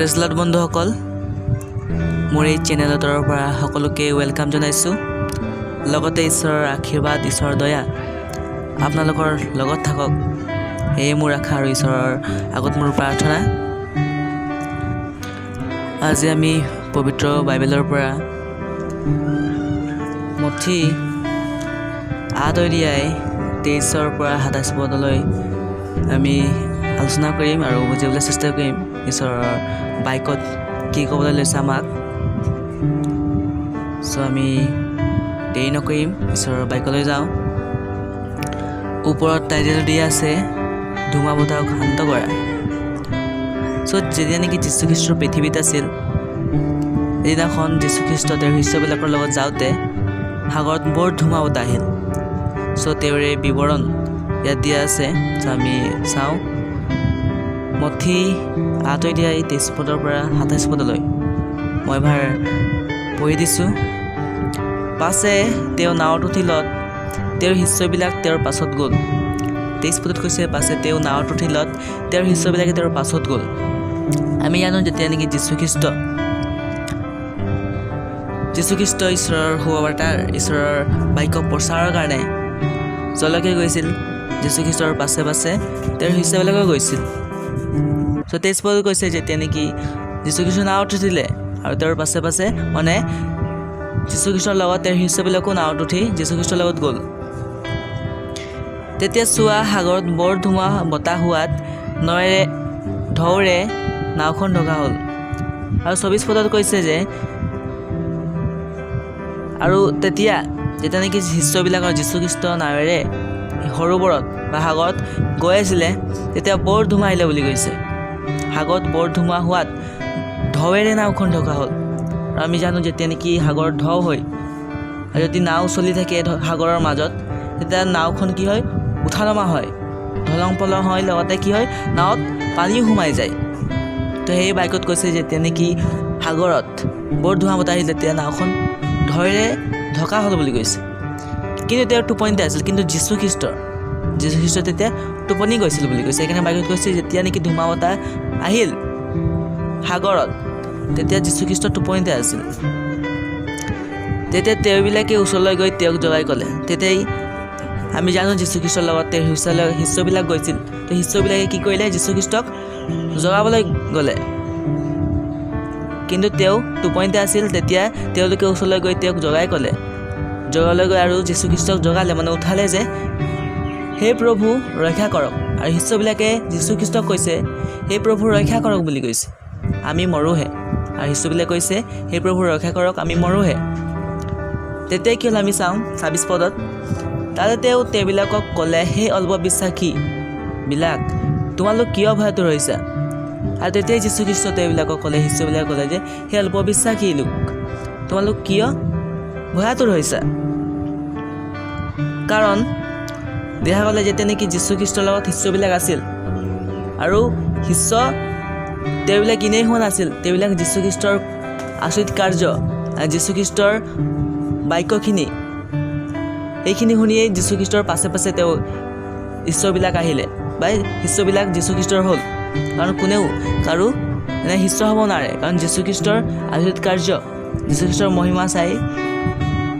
Praise lord বন্ধুসকল, মোৰ এই চেনেলৰ তৰফৰ পৰা সকলোকে ৱেলকাম জনাইছোঁ। লগতে ঈশ্বৰৰ আশীৰ্বাদ, ঈশ্বৰৰ দয়া আপোনালোকৰ লগত থাকক, এয়ে মোৰ আশা আৰু ঈশ্বৰৰ আগত মোৰ প্ৰাৰ্থনা। আজি আমি পবিত্ৰ বাইবেলৰ পৰা মথি 8 অধ্যায় 23 পৰা 27 পদলৈ আমি আলোচনা কৰিম আৰু বুজিবলৈ চেষ্টা কৰিম ঈশ্বৰৰ বাক্যত কি ক'বলৈ লৈছে আমাক। আমি দেৰি নকৰিম, ঈশ্বৰৰ বাক্যলৈ যাওঁ। ওপৰত টাইটেল দিয়া আছে ধুমা বতাহক শান্ত কৰা। যেতিয়া নেকি যীশুখ্ৰীষ্টৰ পৃথিৱীত আছিল, এদিনাখন যীশুখ্ৰীষ্ট তেওঁৰ শিষ্যবিলাকৰ লগত যাওঁতে সাগৰত বৰ ধুমা বতাহ আহিল। তেওঁৰে বিৱৰণ ইয়াত দিয়া আছে। আমি চাওঁ মথি 8 অধ্যায় 23 পদৰ পৰা 27 পদলৈ মই এবাৰ পঢ়ি দিছোঁ। পাছে তেওঁ নাৱত উঠিলত তেওঁৰ শিষ্যবিলাক তেওঁৰ পাছত গ'ল। 23 পদত কৈছে, পাছে তেওঁ নাৱত উঠিলত তেওঁৰ শিষ্যবিলাকে তেওঁৰ পাছত গ'ল। আমি জানো যেতিয়া নেকি যীশুখ্ৰীষ্ট ঈশ্বৰৰ সুবাৰ্তাৰ, ঈশ্বৰৰ বাক্য প্ৰচাৰৰ কাৰণে যলৈকে গৈছিল, যীশুখ্ৰীষ্টৰ পাছে পাছে তেওঁৰ শিষ্যবিলাকেও গৈছিল। 23 পদত কৈছে যেতিয়া নেকি যীশুখ্ৰীষ্ট নাৱত উঠিলে আৰু তেওঁৰ পাছে পাছে মানে যীশুখ্ৰীষ্টৰ লগত তেওঁৰ শিষ্যবিলাকো নাৱত উঠি যীশুখ্ৰীষ্টৰ লগত গ'ল। তেতিয়া চোৱা সাগৰত বৰ ধুমা বতাহ হোৱাত ঢৌৰে নাওখন ঢকা হ'ল। আৰু 24 পদত কৈছে যে আৰু তেতিয়া যেতিয়া নেকি শিষ্যবিলাকৰ যীশুখ্ৰীষ্ট নাৱেৰে সৰোবৰত বা সাগৰত গৈ আছিলে, তেতিয়া বৰ ধুমা আহিলে বুলি কৈছে। সাগৰত বৰ ধুমা হোৱাত ঢৌৱেৰে নাওখন ঢকা হ'ল। আৰু আমি জানো যেতিয়া নেকি সাগৰত ঢৌ হয় আৰু যদি নাও চলি থাকে সাগৰৰ মাজত, তেতিয়া নাওখন কি হয়, উঠা নমা হয়, ধলং পলং হয়, লগতে কি হয়, নাৱত পানীও সোমাই যায়। সেই বাক্যত কৈছে যে তেনেকি সাগৰত বৰ ধুমা বতাহ আহিল, তেতিয়া নাওখন ঢৌৰে ঢকা হ'ল বুলি কৈছে। কিন্তু তেওঁৰ টোপনিতে আছিল। কিন্তু যীশুখ্ৰীষ্ট তেতিয়া টোপনি গৈছিল বুলি কৈছে। সেইকাৰণে বাক্যত কৈছে যেতিয়া নেকি ধুমা বতাহ আহিল সাগৰত, তেতিয়া যীশুখ্ৰীষ্ট টোপনিতে আছিল। তেতিয়া তেওঁবিলাকে ওচৰলৈ গৈ তেওঁক জগাই ক'লে। তেতিয়াই আমি জানো যীশুখ্ৰীষ্টৰ লগত তেওঁৰ শিষ্যবিলাক গৈছিল। শিষ্যবিলাকে কি কৰিলে, যীশুখ্ৰীষ্টক জগাবলৈ গ'লে, কিন্তু তেওঁ টোপনিতে আছিল। তেতিয়া তেওঁলোকে ওচৰলৈ গৈ তেওঁক জগাই ক'লে। জগালৈ গৈ আৰু যীশুখ্ৰীষ্টক জগালে, মানে উঠালে যে হে প্ৰভু ৰক্ষা কৰক। আৰু শিষ্যবিলাকে যীশুখ্ৰীষ্টক কৈছে হে প্ৰভু ৰক্ষা কৰক বুলি কৈছে, আমি মৰোহে। আৰু শিষ্যবিলাকে কৈছে হে প্ৰভু ৰক্ষা কৰক, আমি মৰোহে। তেতিয়াই কি হ'ল আমি চাওঁ 26 পদত, তাতে তেওঁবিলাকক ক'লে, হে অল্পবিশ্বাসীবিলাক, তোমালোক কিয় ভয়াতুৰ হৈছা? আৰু তেতিয়াই যীশুখ্ৰীষ্ট তেওঁবিলাকক ক'লে, শিষ্যবিলাকে ক'লে যে হে অল্পবিশ্বাসী লোক, তোমালোক কিয় ভয়াতুৰ হৈছা? কাৰণ দেখা গ'লে যেতিয়া নেকি যীশুখ্ৰীষ্টৰ লগত শিষ্যবিলাক আছিল আৰু শিষ্য তেওঁবিলাক এনেই হোৱা নাছিল, তেওঁবিলাক যীশুখ্ৰীষ্টৰ আচৰিত কাৰ্য, যীশুখ্ৰীষ্টৰ বাক্যখিনি, এইখিনি শুনিয়েই যীশুখ্ৰীষ্টৰ পাছে পাছে তেওঁ শিষ্যবিলাক আহিলে বা শিষ্যবিলাক যীশুখ্ৰীষ্টৰ হ'ল। কাৰণ কোনেও কাৰো এনে শিষ্য হ'ব নোৱাৰে, কাৰণ যীশুখ্ৰীষ্টৰ আচৰিত কাৰ্য, যীশুখ্ৰীষ্টৰ মহিমা চাই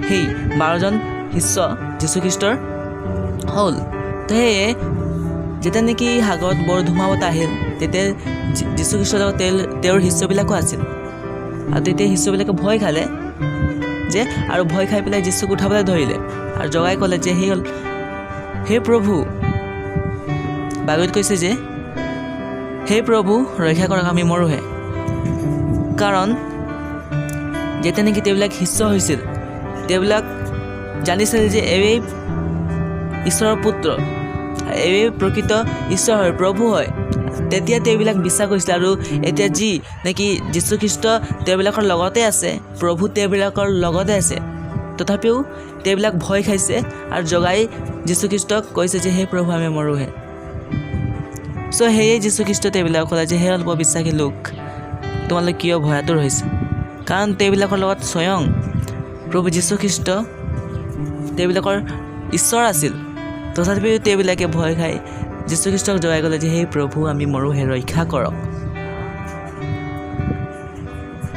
সেই 12জন শিষ্য যীশুখ্ৰীষ্টৰ হ'ল। সেয়ে যেতিয়া নেকি সাগৰত বৰ ধুমা বতাহ আহিল, তেতিয়া যীশুখ্ৰীষ্টৰ লগত তেওঁৰ শিষ্যবিলাকো আছিল। আৰু তেতিয়া শিষ্যবিলাকে ভয় খালে যে, আৰু ভয় খাই পেলাই যীশুক উঠাবলৈ ধৰিলে আৰু জগাই ক'লে যে হে প্ৰভু, বাইবেলত কৈছে যে হে প্ৰভু ৰক্ষা কৰক, আমি মৰোহে। কাৰণ যেতিয়া নেকি তেওঁবিলাক শিষ্য হৈছিল, তেওঁবিলাক জানিছিল যে এৱেই ঈশ্বৰৰ পুত্ৰ, এৱেই প্ৰকৃত ঈশ্বৰ হয়, প্ৰভু হয়। তেতিয়া তেওঁবিলাক বিশ্বাস কৰিছিল। আৰু এতিয়া যি নেকি যীশুখ্ৰীষ্ট তেওঁবিলাকৰ লগতে আছে, প্ৰভু তেওঁবিলাকৰ লগতে আছে, তথাপিও তেওঁবিলাক ভয় খাইছে আৰু জগাই যীশুখ্ৰীষ্টক কৈছে যে হে প্ৰভু, আমি মৰোহে। সেয়ে যীশুখ্ৰীষ্ট তেওঁবিলাকক ক'লে যে হে অল্পবিশ্বাসী লোক, তোমালোক কিয় ভয়াতুৰ হৈছে? কাৰণ তেওঁবিলাকৰ লগত স্বয়ং প্ৰভু যীশুখ্ৰীষ্ট তেওঁবিলাকৰ ঈশ্বৰ আছিল, তথাপিও তেওঁবিলাকে ভয় খাই যীশুখ্ৰীষ্টক জগাই ক'লে যে হে প্ৰভু, আমি মৰোহে, ৰক্ষা কৰক।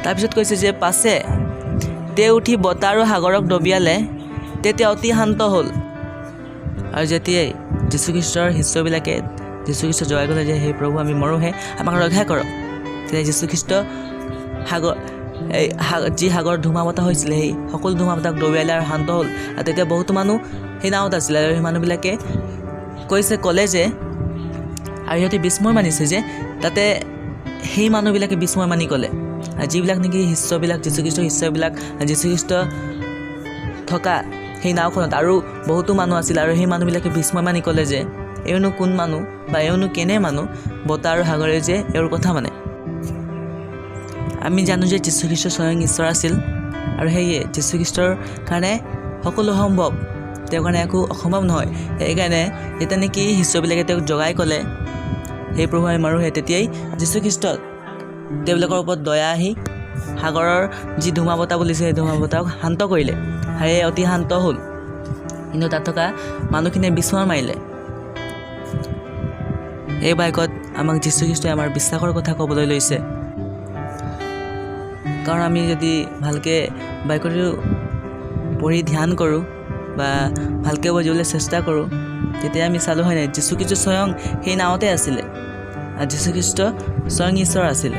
তাৰপিছত কৈছে যে পাছে তেওঁ উঠি বতাহ আৰু সাগৰক দবিয়ালে, তেতিয়া অতি শান্ত হ'ল। আৰু যেতিয়াই যীশুখ্ৰীষ্টৰ শিষ্যবিলাকে যীশুখ্ৰীষ্ট জগাই ক'লে যে সেই প্ৰভু আমি মৰোহে, আমাক ৰক্ষা কৰক, তেতিয়া যীশুখ্ৰীষ্ট যি সাগৰ ধুমা বতাহ হৈছিলে সেই সকলো ধুমা বতাহক দবিয়ালে আৰু শান্ত হ'ল। আৰু তেতিয়া বহুতো মানুহ সেই নাৱত আছিলে আৰু সেই মানুহবিলাকে ক'লে যে, আৰু সিহঁতে বিস্ময় মানিছে যে তাতে সেই মানুহবিলাকে বিস্ময় মানি ক'লে, যিবিলাক নেকি শিষ্যবিলাক যীশুখ্ৰীষ্টৰ শিষ্যবিলাক যীশুখ্ৰীষ্ট থকা সেই নাওখনত আৰু বহুতো মানুহ আছিল। আৰু সেই মানুহবিলাকে বিস্ময় মানি ক'লে যে এওঁনো কোন মানুহ বা এওঁনো কেনে মানুহ, বতাহ আৰু সাগৰে যে এওঁৰ কথা মানে। আমি জানো যে যীশুখ্ৰীষ্ট স্বয়ং ঈশ্বৰ আছিল, আৰু সেয়ে যীশুখ্ৰীষ্টৰ কাৰণে সকলো সম্ভৱ, তেওঁৰ কাৰণে একো অসম্ভৱ নহয়। সেইকাৰণে যেতিয়া নেকি শিষ্যবিলাকে তেওঁক জগাই ক'লে সেই প্ৰভু আমি মাৰোহে, তেতিয়াই যীশুখ্ৰীষ্ট তেওঁবিলাকৰ ওপৰত দয়া আহি সাগৰৰ যি ধুমা বতাহ বুলিছে সেই ধুমা বতাহক শান্ত কৰিলে, সেয়ে অতি শান্ত হ'ল। কিন্তু তাত থকা মানুহখিনিয়ে বিস্ময় মাৰিলে। এই বাক্যত আমাক যীশুখ্ৰীষ্টই আমাৰ বিশ্বাসৰ কথা ক'বলৈ লৈছে। কাৰণ আমি যদি ভালকৈ বাক্যটো পঢ়ি ধ্যান কৰোঁ বা ভালকৈ বুজিবলৈ চেষ্টা কৰোঁ, তেতিয়া আমি চালোঁ হয় নাই, যীশুখ্ৰীষ্ট স্বয়ং সেই নাৱতে আছিলে আৰু যীশুখ্ৰীষ্ট স্বয়ং ঈশ্বৰ আছিলে।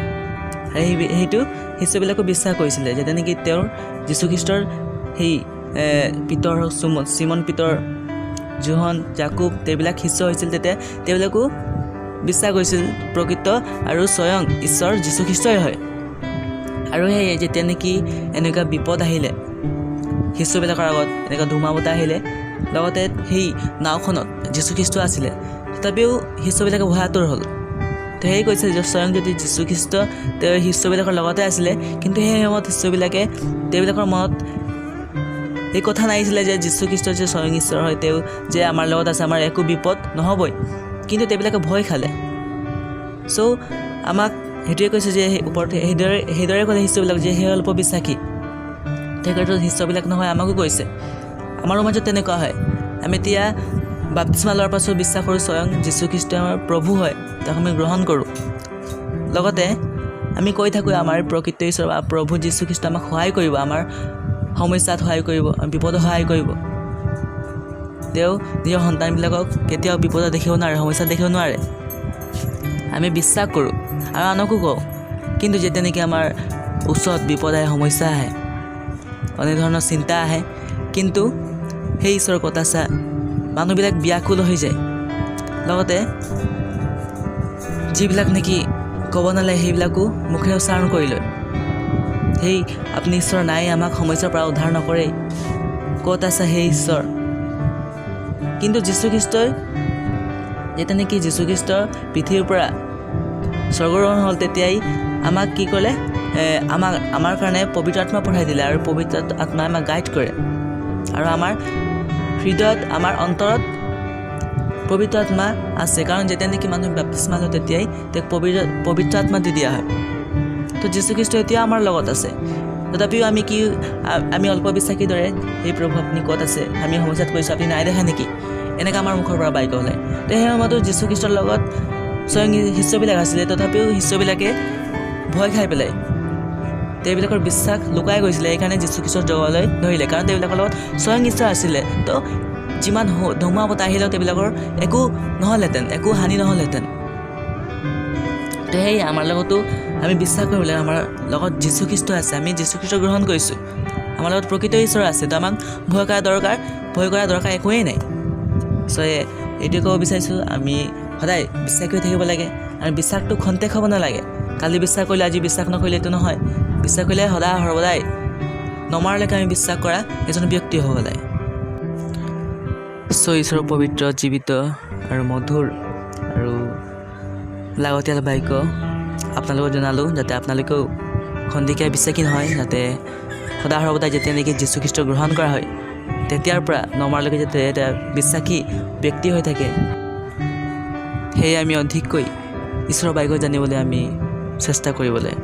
সেইটো শিষ্যবিলাকো বিশ্বাস কৰিছিলে যে তেনেকৈ তেওঁৰ যীশুখ্ৰীষ্টৰ সেই পিতৰ চিমন পিতৰ, জোহন, জাকুব তেওঁবিলাক শিষ্য হৈছিল। তেতিয়া তেওঁবিলাকো বিশ্বাস কৰিছিল প্ৰকৃত আৰু স্বয়ং ঈশ্বৰ যীশুখ্ৰীষ্টই হয়। আৰু সেয়ে যেতিয়া নেকি এনেকুৱা বিপদ আহিলে শিষ্যবিলাকৰ আগত, এনেকুৱা ধুমা বতাহ আহিলে, লগতে সেই নাওখনত যীশুখ্ৰীষ্ট আছিলে, তথাপিও শিষ্যবিলাকে ভয় আঁতৰ হ'ল। তো সেয়ে কৈছে যে স্বয়ং যদি যীশুখ্ৰীষ্ট তেওঁ শিষ্যবিলাকৰ লগতে আছিলে, কিন্তু সেই সময়ত শিষ্যবিলাকে তেওঁবিলাকৰ মনত এই কথা নাহিছিলে যে যীশুখ্ৰীষ্ট যে স্বয়ং ঈশ্বৰ হয়, তেওঁ যে আমাৰ লগত আছে, আমাৰ একো বিপদ নহ'বই, কিন্তু তেওঁবিলাকে ভয় খালে। চ' আমাক সেইটোৱে কৈছে যে ওপৰত সেইদৰে ক'লে শিষ্যবিলাক যে সেই অল্প বিশ্বাসী, সেই ক্ষেত্ৰত শিষ্যবিলাক নহয় আমাকো কৈছে। আমাৰো মাজত তেনেকুৱা হয়। আমি এতিয়া বাপ্তিস্মা লোৱাৰ পাছত বিশ্বাস কৰোঁ স্বয়ং যীশুখ্ৰীষ্ট আমাৰ প্ৰভু হয়, তেওঁক আমি গ্ৰহণ কৰোঁ। লগতে আমি কৈ থাকোঁ আমাৰ প্ৰকৃত ঈশ্বৰ বা প্ৰভু যীশুখ্ৰীষ্ট আমাক সহায় কৰিব, আমাৰ সমস্যাত সহায় কৰিব, বিপদত সহায় কৰিব। তেওঁ নিজৰ সন্তানবিলাকক কেতিয়াও বিপদত দেখিব নোৱাৰে, সমস্যাত দেখিব নোৱাৰে। আমি বিশ্বাস কৰোঁ আৰু আনকো কওঁ। কিন্তু যেতিয়া নেকি আমাৰ ওচৰত বিপদ আহে, সমস্যা আহে, অনেক ধৰণৰ চিন্তা আহে, কিন্তু সেই ঈশ্বৰৰ কথা মানুহবিলাক ব্যাকুল হৈ যায়। লগতে যিবিলাক নেকি ক'ব নালাগে সেইবিলাকো মুখেৰে উচ্চাৰণ কৰি লয়, সেই আপুনি ঈশ্বৰ নাই, আমাক সমস্যাৰ পৰা উদ্ধাৰ নকৰেই, ক'ত আছে সেই ঈশ্বৰ। কিন্তু যীশুখ্ৰীষ্টই যেতিয়া নেকি যীশুখ্ৰীষ্ট পৃথিৱীৰ পৰা স্বৰ্গৰোহণ হ'ল, তেতিয়াই আমাক কি ক'লে, আমাৰ কাৰণে পবিত্ৰ আত্মা পঠাই দিলে। আৰু পবিত্ৰ আত্মাই আমাক গাইড কৰে, আৰু আমাৰ হৃদয়ত, আমাৰ অন্তৰত পবিত্ৰ আত্মা আছে। কাৰণ যেতিয়া নেকি মানুহে বাপ্তিস্মা লয়, তেতিয়াই তেওঁক পবিত্ৰ আত্মা দি দিয়া হয়। তো যীশুখ্ৰীষ্ট এতিয়া আমাৰ লগত আছে, তথাপিও আমি অল্প বিশ্বাসীৰ দৰে সেই প্ৰভু আপুনি ক'ত আছে, আমি সমস্যাত কৈছোঁ, আপুনি নাই দেখা নেকি, এনেকৈ আমাৰ মুখৰ পৰা বাক্য ওলায়। তো সেই সময়তো যীশুখ্ৰীষ্টৰ লগত স্বয়ং শিষ্যবিলাক আছিলে, তথাপিও শিষ্যবিলাকে ভয় খাই পেলাই তেওঁবিলাকৰ বিশ্বাস লুকাই গৈছিলে। সেইকাৰণে যীশুখ্ৰীষ্টক জগাবলৈ ধৰিলে, কাৰণ তেওঁবিলাকৰ লগত স্বয়ং ঈশ্বৰ আছিলে। তো যিমান ধুমা বতাহ আহিলেও তেওঁবিলাকৰ একো নহ'লহেঁতেন, একো হানি নহ'লহেঁতেন। তো সেয়ে আমাৰ লগতো আমি বিশ্বাস কৰিব লাগে, আমাৰ লগত যীশুখ্ৰীষ্ট আছে, আমি যীশুখ্ৰীষ্টক গ্ৰহণ কৰিছোঁ, আমাৰ লগত প্ৰকৃত ঈশ্বৰ আছে। তো আমাক ভয় কৰা দৰকাৰ একোৱেই নাই। চ' এইটোৱে ক'ব বিচাৰিছোঁ, আমি সদায় বিশ্বাস কৰি থাকিব লাগে, আৰু বিশ্বাসটো খন্তেক হ'ব নালাগে। কালি বিশ্বাস কৰিলে আজি বিশ্বাস নকৰিলে এইটো নহয়। বিশ্বাস কৰিলে সদায় নমৰালৈকে আমি বিশ্বাস কৰা এজন ব্যক্তি হ'ব লাগে। চ' ঈশ্বৰৰ পবিত্ৰ, জীৱিত আৰু মধুৰ আৰু লাগতিয়াল বাক্য আপোনালোকক জনালোঁ, যাতে আপোনালোকেও খন্তেকীয়া বিশ্বাসী নহয়, যাতে সদায় যেতিয়া নেকি যীশুখ্ৰীষ্ট গ্ৰহণ কৰা হয়, তেতিয়াৰ পৰা নমৰালৈকে যাতে এটা বিশ্বাসী ব্যক্তি হৈ থাকে। সেয়ে আমি অধিককৈ ঈশ্বৰৰ বাক্য জানিবলৈ আমি চেষ্টা কৰিব লাগে।